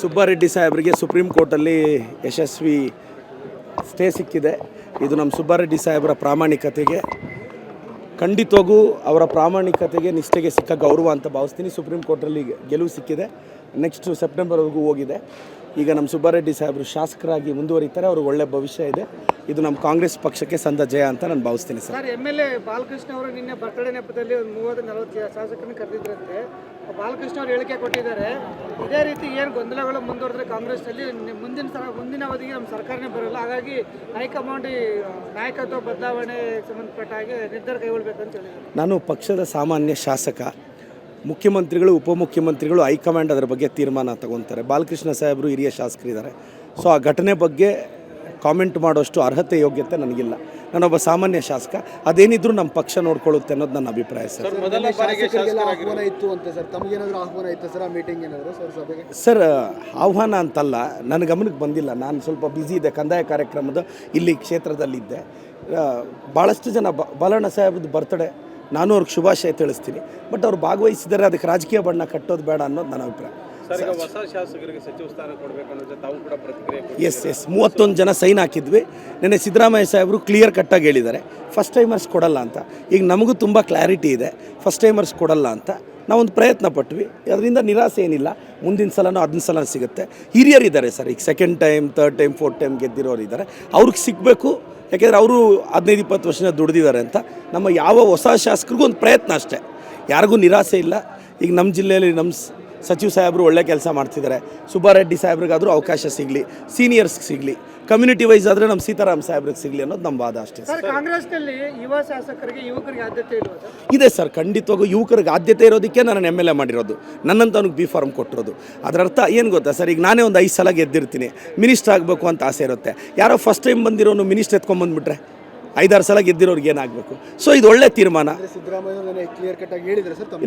ಸುಬ್ಬಾರೆಡ್ಡಿ ಸಾಹೇಬರಿಗೆ ಸುಪ್ರೀಂ ಕೋರ್ಟಲ್ಲಿ ಯಶಸ್ವಿ ಸ್ಟೇ ಸಿಕ್ಕಿದೆ. ಇದು ನಮ್ಮ ಸುಬ್ಬಾರೆಡ್ಡಿ ಸಾಹೇಬರ ಪ್ರಾಮಾಣಿಕತೆಗೆ, ಖಂಡಿತವಾಗೂ ಅವರ ಪ್ರಾಮಾಣಿಕತೆಗೆ ನಿಷ್ಠೆಗೆ ಸಿಕ್ಕ ಗೌರವ ಅಂತ ಭಾವಿಸ್ತೀನಿ. ಸುಪ್ರೀಂ ಕೋರ್ಟಲ್ಲಿ ಗೆಲುವು ಸಿಕ್ಕಿದೆ. ನೆಕ್ಸ್ಟು ಸೆಪ್ಟೆಂಬರ್ವರೆಗೂ ಹೋಗಿದೆ. ಈಗ ನಮ್ಮ ಸುಬ್ಬಾರೆಡ್ಡಿ ಸಾಹೇಬರು ಶಾಸಕರಾಗಿ ಮುಂದುವರಿತಾರೆ. ಅವ್ರಿಗೆ ಒಳ್ಳೆ ಭವಿಷ್ಯ ಇದೆ. ಇದು ನಮ್ಮ ಕಾಂಗ್ರೆಸ್ ಪಕ್ಷಕ್ಕೆ ಸಂದ ಜಯ ಅಂತ ನಾನು ಭಾವಿಸ್ತೀನಿ ಸರ್. MLA ಬಾಲಕೃಷ್ಣ ಅವರು ನಿನ್ನೆ ಬರ್ತಡೇ ನೆಪದಲ್ಲಿ ಒಂದು 30-40 ಶಾಸಕರನ್ನು ಕರೆದಿದ್ರಂತೆ. ಬಾಲಕೃಷ್ಣ ಅವರು ಹೇಳಿಕೆ ಕೊಟ್ಟಿದ್ದಾರೆ, ಇದೇ ರೀತಿ ಏನು ಗೊಂದಲಗಳು ಮುಂದುವರೆದ್ರೆ ಕಾಂಗ್ರೆಸ್ನಲ್ಲಿ ಮುಂದಿನ ಅವಧಿಗೆ ನಮ್ಮ ಸರ್ಕಾರನೇ ಬರೋಲ್ಲ, ಹಾಗಾಗಿ ಹೈಕಮಾಂಡ್ ನಾಯಕತ್ವ ಬದಲಾವಣೆ ಸಂಬಂಧಪಟ್ಟ ಹಾಗೆ ನಿರ್ಧಾರ ಕೈಗೊಳ್ಳಬೇಕಂತ ಹೇಳಿದ್ದಾರೆ. ನಾನು ಪಕ್ಷದ ಸಾಮಾನ್ಯ ಶಾಸಕ. ಮುಖ್ಯಮಂತ್ರಿಗಳು, ಉಪಮುಖ್ಯಮಂತ್ರಿಗಳು, ಹೈಕಮಾಂಡ್ ಅದರ ಬಗ್ಗೆ ತೀರ್ಮಾನ ತಗೊತಾರೆ. ಬಾಲಕೃಷ್ಣ ಸಾಹೇಬರು ಹಿರಿಯ ಶಾಸಕರಿದ್ದಾರೆ. ಸೊ ಆ ಘಟನೆ ಬಗ್ಗೆ ಕಾಮೆಂಟ್ ಮಾಡೋಷ್ಟು ಅರ್ಹತೆ ಯೋಗ್ಯತೆ ನನಗಿಲ್ಲ. ನಾನೊಬ್ಬ ಸಾಮಾನ್ಯ ಶಾಸಕ. ಅದೇನಿದ್ರು ನಮ್ಮ ಪಕ್ಷ ನೋಡ್ಕೊಳ್ಳುತ್ತೆ ಅನ್ನೋದು ನನ್ನ ಅಭಿಪ್ರಾಯ ಸರ್. ಆಹ್ವಾನ ಇತ್ತು ಅಂತ ಸರ್, ತಮಗೇನಾದರೂ ಆಹ್ವಾನ ಇತ್ತು ಸರ್ ಆ ಮೀಟಿಂಗ್ ಏನಾದರೂ ಸರ್ ಸಭೆಗೆ? ಸರ್ ಆಹ್ವಾನ ಅಂತಲ್ಲ, ನನ್ನ ಗಮನಕ್ಕೆ ಬಂದಿಲ್ಲ. ನಾನು ಸ್ವಲ್ಪ ಬ್ಯುಸಿ ಇದೆ, ಕಂದಾಯ ಕಾರ್ಯಕ್ರಮದ ಇಲ್ಲಿ ಕ್ಷೇತ್ರದಲ್ಲಿದ್ದೆ. ಭಾಳಷ್ಟು ಜನ ಬಾಲಣ್ಣ ಸಾಹೇಬ್ದು ಬರ್ತಡೇ, ನಾನು ಅವ್ರಿಗೆ ಶುಭಾಶಯ ತಿಳಿಸ್ತೀನಿ. ಬಟ್ ಅವ್ರು ಭಾಗವಹಿಸಿದರೆ ಅದಕ್ಕೆ ರಾಜಕೀಯ ಬಣ್ಣ ಕಟ್ಟೋದು ಬೇಡ ಅನ್ನೋದು ನನ್ನ ಅಭಿಪ್ರಾಯ. ಎಸ್ 31 ಜನ ಸೈನ್ ಹಾಕಿದ್ವಿ. ನೆನ್ನೆ ಸಿದ್ದರಾಮಯ್ಯ ಸಾಹೇಬರು ಕ್ಲಿಯರ್ ಕಟ್ಟಾಗಿ ಹೇಳಿದ್ದಾರೆ ಫಸ್ಟ್ ಟೈಮರ್ಸ್ ಕೊಡಲ್ಲ ಅಂತ. ಈಗ ನಮಗೂ ತುಂಬ ಕ್ಲಾರಿಟಿ ಇದೆ, ಫಸ್ಟ್ ಟೈಮರ್ಸ್ ಕೊಡಲ್ಲ ಅಂತ. ನಾವೊಂದು ಪ್ರಯತ್ನ ಪಟ್ವಿ, ಅದರಿಂದ ನಿರಾಸೆ ಏನಿಲ್ಲ. ಮುಂದಿನ ಸಲನೂ 10 ಸಲ ಸಿಗುತ್ತೆ. ಹಿರಿಯರಿದ್ದಾರೆ ಸರ್, ಈಗ second time, third time, fourth time ಗೆದ್ದಿರೋರು ಇದ್ದಾರೆ. ಅವ್ರಿಗೆ ಸಿಗಬೇಕು, ಯಾಕೆಂದರೆ ಅವರು 15-20 ವರ್ಷದಿಂದ ದುಡಿದಿದ್ದಾರೆ ಅಂತ. ನಮ್ಮ ಯಾವ ಹೊಸ ಶಾಸಕರಿಗೂ ಒಂದು ಪ್ರಯತ್ನ ಅಷ್ಟೇ, ಯಾರಿಗೂ ನಿರಾಸೆ ಇಲ್ಲ. ಈಗ ನಮ್ಮ ಜಿಲ್ಲೆಯಲ್ಲಿ ನಮ್ಮ ಸಚಿವ ಸಾಹೇಬರು ಒಳ್ಳೆ ಕೆಲಸ ಮಾಡ್ತಿದ್ದಾರೆ. ಸುಬ್ಬಾರೆಡ್ಡಿ ಸಾಹೇಬ್ರಿಗಾದರೂ ಅವಕಾಶ ಸಿಗಲಿ, ಸೀನಿಯರ್ಸ್ಗೆ ಸಿಗಲಿ, ಕಮ್ಯುನಿಟಿ ವೈಸ್ ಆದರೆ ನಮ್ಮ ಸೀತಾರಾಮ್ ಸಾಹೇಬ್ರಿಗೆ ಸಿಗಲಿ ಅನ್ನೋದು ನಮ್ಮ ವಾದ ಅಷ್ಟೇ ಸರ್. ಕಾಂಗ್ರೆಸ್ನಲ್ಲಿ ಯುವ ಶಾಸಕರಿಗೆ, ಯುವಕರಿಗೆ ಆದ್ಯತೆ ಇದೆ ಸರ್. ಖಂಡಿತವಾಗೂ ಯುವಕರಿಗೆ ಆದ್ಯತೆ ಇರೋದಕ್ಕೆ ನಾನು MLA ಮಾಡಿರೋದು, ನನ್ನಂತವನಿಗೆ B ಫಾರ್ಮ್ ಕೊಟ್ಟಿರೋದು. ಅದರ ಅರ್ಥ ಏನು ಗೊತ್ತಾ ಸರ್, ಈಗ ನಾನೇ ಒಂದು 5 ಸಲ ಗೆದ್ದಿರ್ತೀನಿ, ಮಿನಿಸ್ಟರ್ ಆಗಬೇಕು ಅಂತ ಆಸೆ ಇರುತ್ತೆ. ಯಾರೋ ಫಸ್ಟ್ ಟೈಮ್ ಬಂದಿರೋನು ಮಿನಿಸ್ಟರ್ ಎತ್ಕೊಂಡ್ಬಂದ್ಬಿಟ್ರೆ 5-6 ಸಲ ಗೆದ್ದಿರೋರಿಗೆ ಏನಾಗಬೇಕು? ಸೊ ಇದು ಒಳ್ಳೆ ತೀರ್ಮಾನ.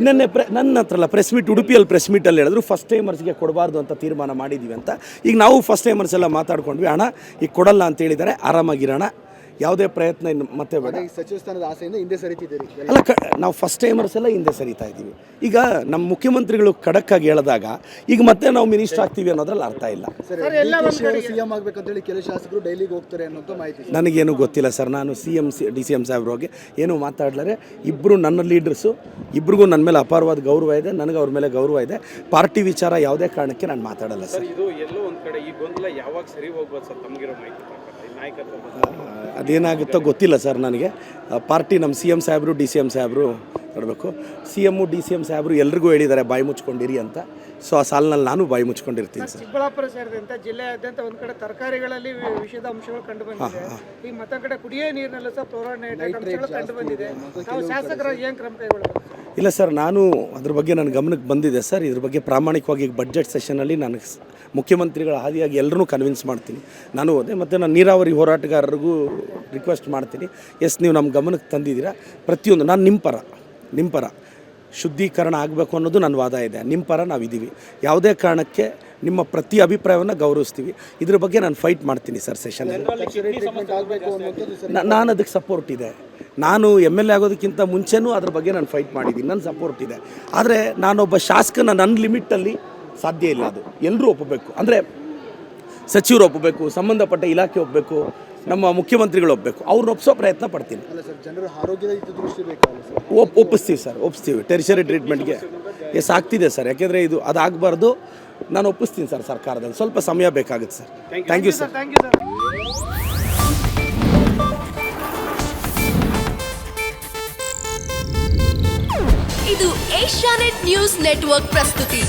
ನೆನ್ನೆ ನನ್ನ ಹತ್ರ ಅಲ್ಲ, ಪ್ರೆಸ್ ಮೀಟ್, ಉಡುಪಿಯಲ್ಲಿ ಪ್ರೆಸ್ ಮೀಟಲ್ಲಿ ಹೇಳಿದ್ರು ಫಸ್ಟ್ ಟೈಮರ್ಸ್ಗೆ ಕೊಡಬಾರ್ದು ಅಂತ ತೀರ್ಮಾನ ಮಾಡಿದ್ದೀವಿ ಅಂತ. ಈಗ ನಾವು ಫಸ್ಟ್ ಟೈಮರ್ಸ್ ಎಲ್ಲ ಮಾತಾಡ್ಕೊಂಡ್ವಿ, ಹಣ ಈಗ ಕೊಡಲ್ಲ ಅಂತ ಹೇಳಿದ್ದಾರೆ. ಆರಾಮಾಗಿರೋಣ, ಯಾವುದೇ ಪ್ರಯತ್ನ ಇನ್ನು ಮತ್ತೆ ಬೇಡ. ಸಚಿವ ಸ್ಥಾನದ ಆಸೆಯಿಂದ ಹಿಂದೆ ಸರಿತಿದ್ದೀರಿ ಅಲ್ಲ, ನಾವು ಫಸ್ಟ್ ಟೈಮರ್ಸ್ ಎಲ್ಲ ಹಿಂದೆ ಸರಿತಾ ಇದ್ದೀವಿ. ಈಗ ನಮ್ಮ ಮುಖ್ಯಮಂತ್ರಿಗಳು ಖಡಕ್ಕಾಗಿ ಹೇಳಿದಾಗ ಈಗ ಮತ್ತೆ ನಾವು ಮಿನಿಸ್ಟರ್ ಆಗ್ತೀವಿ ಅನ್ನೋದ್ರಲ್ಲಿ ಅರ್ಥ ಇಲ್ಲ. ಸಿಎಂ ಆಗಬೇಕಂತೇಳಿ ಕೆಲವು ಶಾಸಕರು ಡೈಲಿಗೆ ಹೋಗ್ತಾರೆ ಅನ್ನೋದು ಮಾಹಿತಿ ನನಗೇನು ಗೊತ್ತಿಲ್ಲ ಸರ್. ನಾನು DCM ಸಾಹೇಬ್ರ ಹೋಗಿ ಏನೂ ಮಾತಾಡಲಾರೆ. ಇಬ್ಬರು ನನ್ನ ಲೀಡರ್ಸು, ಇಬ್ರಿಗೂ ನನ್ನ ಮೇಲೆ ಅಪಾರವಾದ ಗೌರವ ಇದೆ, ನನಗೆ ಅವ್ರ ಮೇಲೆ ಗೌರವ ಇದೆ. ಪಾರ್ಟಿ ವಿಚಾರ ಯಾವುದೇ ಕಾರಣಕ್ಕೆ ನಾನು ಮಾತಾಡಲ್ಲ ಸರ್. ಇದು ಎಲ್ಲೋ ಒಂದು ಕಡೆ ಈ ಗೊಂದಲ ಯಾವಾಗ ಸರಿ ಹೋಗ್ಬೋದು ಸರ್ ತಮಗಿರೋ ಮಾಹಿತಿ? ಅದೇನಾಗುತ್ತೋ ಗೊತ್ತಿಲ್ಲ ಸರ್ ನನಗೆ. ಪಾರ್ಟಿ ನಮ್ಮ CM ಸಾಹೇಬರು, DCM ಸಾಹೇಬರು ನೋಡಬೇಕು. CM DCM ಸಾಹೇಬರು ಎಲ್ರಿಗೂ ಹೇಳಿದ್ದಾರೆ ಬಾಯಿ ಮುಚ್ಕೊಂಡಿರಿ ಅಂತ. ಸೊ ಆ ಸಾಲಿನಲ್ಲಿ ನಾನು ಬಾಯಿ ಮುಚ್ಕೊಂಡಿರ್ತೀನಿ ಸರ್. ಚಿಕ್ಕಬಳ್ಳಾಪುರ ಸೇರಿದಂತೆ ಜಿಲ್ಲೆಯಾದ್ಯಂತ ಒಂದು ಕಡೆ ತರಕಾರಿಗಳಲ್ಲಿ ವಿಷದ ಅಂಶಗಳು ಕಂಡು ಬಂದಿದೆ. ಈಗ ಮತ್ತೊಂದು ಕಡೆ ಕುಡಿಯೋ ನೀರಿನಲ್ಲೂ ಸಹ ಫ್ಲೋರೈಡ್ ಅಂಶಗಳು ಕಂಡು ಬಂದಿದೆ. ನಾವು ಶಾಸಕರಾಗಿ ಏನು ಕ್ರಮ ಕೈಗೊಳ್ಳಬೇಕು? ಇಲ್ಲ ಸರ್, ನಾನು ಅದ್ರ ಬಗ್ಗೆ ನನ್ನ ಗಮನಕ್ಕೆ ಬಂದಿದೆ ಸರ್. ಇದ್ರ ಬಗ್ಗೆ ಪ್ರಾಮಾಣಿಕವಾಗಿ ಬಡ್ಜೆಟ್ ಸೆಷನಲ್ಲಿ ನಾನು ಮುಖ್ಯಮಂತ್ರಿಗಳ ಹಾದಿಯಾಗಿ ಎಲ್ಲರೂ ಕನ್ವಿನ್ಸ್ ಮಾಡ್ತೀನಿ. ನಾನು ಹೋದೆ, ಮತ್ತು ನಾನು ನೀರಾವರಿ ಹೋರಾಟಗಾರರಿಗೂ ರಿಕ್ವೆಸ್ಟ್ ಮಾಡ್ತೀನಿ. ನೀವು ನಮ್ಮ ಗಮನಕ್ಕೆ ತಂದಿದ್ದೀರಾ. ಪ್ರತಿಯೊಂದು ನಾನು ನಿಮ್ಮ ಪರ ಶುದ್ಧೀಕರಣ ಆಗಬೇಕು ಅನ್ನೋದು ನನ್ನ ವಾದ ಇದೆ. ನಿಮ್ಮ ಪರ ನಾವಿದ್ದೀವಿ. ಯಾವುದೇ ಕಾರಣಕ್ಕೆ ನಿಮ್ಮ ಪ್ರತಿ ಅಭಿಪ್ರಾಯವನ್ನು ಗೌರವಿಸ್ತೀವಿ. ಇದ್ರ ಬಗ್ಗೆ ನಾನು ಫೈಟ್ ಮಾಡ್ತೀನಿ ಸರ್ ಸೆಷನಲ್ಲಿ. ನಾನು ಅದಕ್ಕೆ ಸಪೋರ್ಟ್ ಇದೆ. ನಾನು MLA ಆಗೋದಕ್ಕಿಂತ ಮುಂಚೆನೂ ಅದ್ರ ಬಗ್ಗೆ ನಾನು ಫೈಟ್ ಮಾಡಿದ್ದೀನಿ, ನನ್ನ ಸಪೋರ್ಟ್ ಇದೆ. ಆದರೆ ನಾನೊಬ್ಬ ಶಾಸಕನ ನನ್ನ ಲಿಮಿಟಲ್ಲಿ ಸಾಧ್ಯ ಇಲ್ಲ. ಅದು ಎಲ್ಲರೂ ಒಪ್ಪಬೇಕು, ಅಂದರೆ ಸಚಿವರು ಒಪ್ಪಬೇಕು, ಸಂಬಂಧಪಟ್ಟ ಇಲಾಖೆ ಒಪ್ಪಬೇಕು, ನಮ್ಮ ಮುಖ್ಯಮಂತ್ರಿಗಳು ಒಪ್ಪಬೇಕು. ಅವ್ರನ್ನ ಒಪ್ಪಿಸೋ ಪ್ರಯತ್ನ ಪಡ್ತೀನಿ. ಜನರ ಆರೋಗ್ಯದ ದೃಷ್ಟಿ ಬೇಕಲ್ಲ? ಒಪ್ಪಿಸ್ತೀವಿ ಸರ್, ಒಪ್ಪಿಸ್ತೀವಿ. ಟೆರಿಷರಿ ಟ್ರೀಟ್ಮೆಂಟ್ಗೆ ಆಗ್ತಿದೆ ಸರ್. ಯಾಕೆಂದರೆ ಇದು ಅದಾಗಬಾರ್ದು. ನಾನು ಒಪ್ಪಿಸ್ತೀನಿ ಸರ್ ಸರ್ಕಾರದಲ್ಲಿ. ಸ್ವಲ್ಪ ಸಮಯ ಬೇಕಾಗುತ್ತೆ ಸರ್. Thank you sir. ಇದು ಏಷ್ಯಾನೆಟ್ ನ್ಯೂಸ್ ನೆಟ್ವರ್ಕ್ ಪ್ರಸ್ತುತಿ.